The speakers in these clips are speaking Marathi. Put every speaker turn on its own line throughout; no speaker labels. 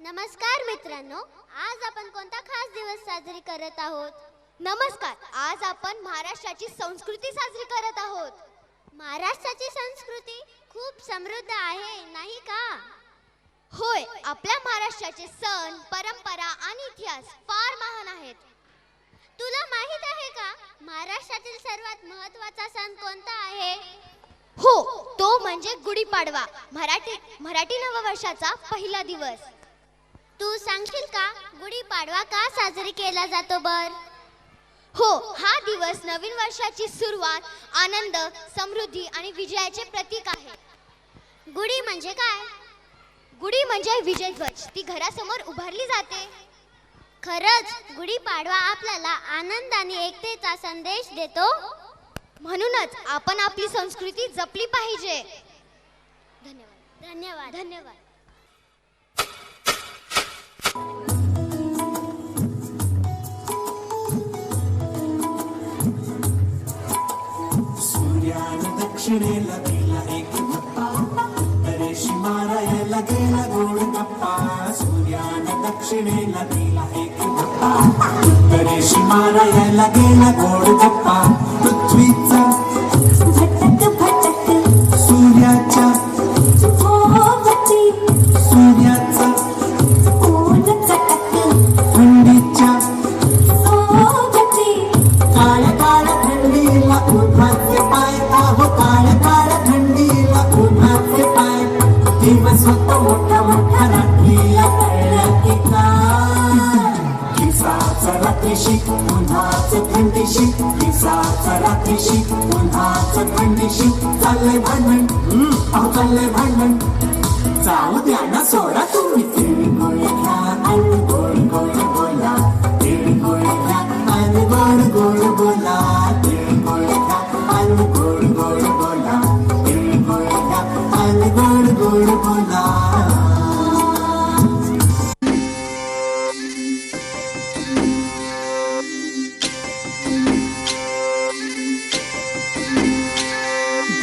नमस्कार मित्रांनो, आज आपण कोणता खास दिवस साजरी करत आहोत?
नमस्कार, आज आपण महाराष्ट्राची संस्कृती साजरी करत आहोत.
महाराष्ट्राची संस्कृती खूप समृद्ध आहे, नाही का?
होय, आपल्या महाराष्ट्राचे सण, परंपरा आणि इतिहास फार महान आहेत.
तुला माहित आहे का, महाराष्ट्रातील सर्वात महत्त्वाचा सण कोणता आहे?
हो, तो म्हणजे गुढीपाडवा, मराठी नववर्षाचा पहिला दिवस.
तू सांगशील का, गुढीपाडवा का साजरी केला जातो बर?
हो, हा दिवस नवीन वर्षाची सुरुवात, आनंद, समृद्धी आणि विजयाचे प्रतीक आहे.
गुढी म्हणजे काय?
गुढी म्हणजे विजयध्वज. ती घरासमोर उभारली जाते.
खरंच गुढीपाडवा आपल्याला आनंद आणि एकतेचा संदेश देतो.
म्हणूनच आपण आपली संस्कृती जपली पाहिजे.
धन्यवाद. धन्यवाद.
धन्यवाद.
सूर्यानं दक्षिणेला दिला एक धप्पा, रेशी मारायला गेला गोड गप्पा. सूर्यानं दक्षिणेला दिला एक धप्पा, रेशी मारायला गेला गोड गप्पा. पृथ्वीचा भटक भटक सूर्याच्या भोवती, सूर्याचा ऊन चटक थंडीच्या सोबती. काळ्या काळ्या थंडीला उन्हाचे पाय, आहो काळ्या काळ्या थंडीला उन्हाचे पाय. दिवस होतो मोठा मोठा, रात्रीला कळलं की काय. दिवसाचा रात्रीशी उन्हाचं थंडीशी, दिवसाचा रात्रीशी उन्हाचं थंडीशी. चाललंय भांडण, अहो चाललंय भांडण. जाऊ द्या ना सोडा तुम्ही. तिळगुळ घ्या आणि गोड गोड बोला, तिळगुळ घ्या आणि गोड गोड बोला. तिळगुळ घ्या आणि गोड गोड बोला, तिळगुळ घ्या आणि गोड गोड बोला.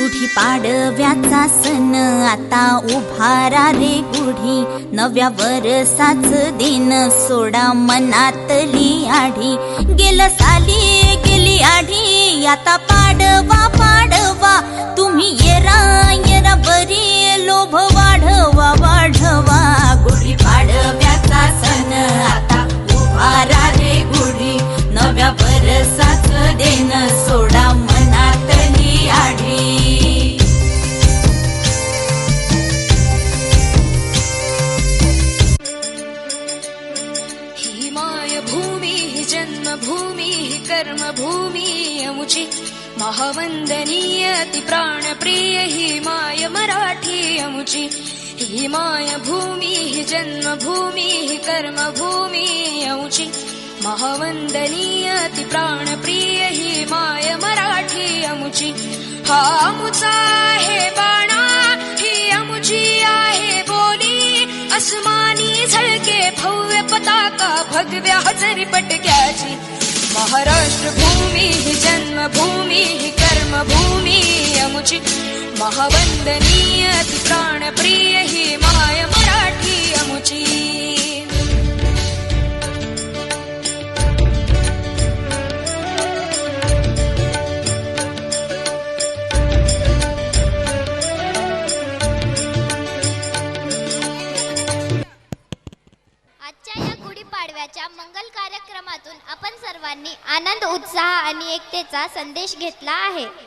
गुढीपाडव्याचा सण आता उभारा रे गुढी. नव्या वर्षाच दिन सोडा मनातली आढी. गेलं साली गेली आढी, आता पाडवा पाडवा. तुम्ही येरा बरी, लोभ वाढवा वाढवा. गुढीपाडव्याचा सण आता उभारा रे गुढी. नव्या वर्षाच दिन सोडा मनातली आढी.
भूमी ही जन्मभूमी ही कर्मभूमी अमुची. महावंदनीय ती प्राणप्रिय ही माय मराठी अमुची. ही माय भूमी ही जन्मभूमी ही कर्मभूमी अमुची. महावंदनीय ती प्राणप्रिय ही माय मराठी अमुची. हा अमुचा आहे बाणा, ही अमुची आहे बोली. अस्मानी झळके भव्य पताका, भगव्या हजरी पटक्याची. महाराष्ट्र भूमी ही जन्मभूमी ही कर्मभूमी अमुची. महावंदनीय ती प्राणप्रिय ही माय मराठी अमुची.
आजच्या या गुढीपाडव्याच्या मंगल कार्यक्रमातून आपण सर्वांनी आनंद, उत्साह आणि एकतेचा संदेश घेतला आहे.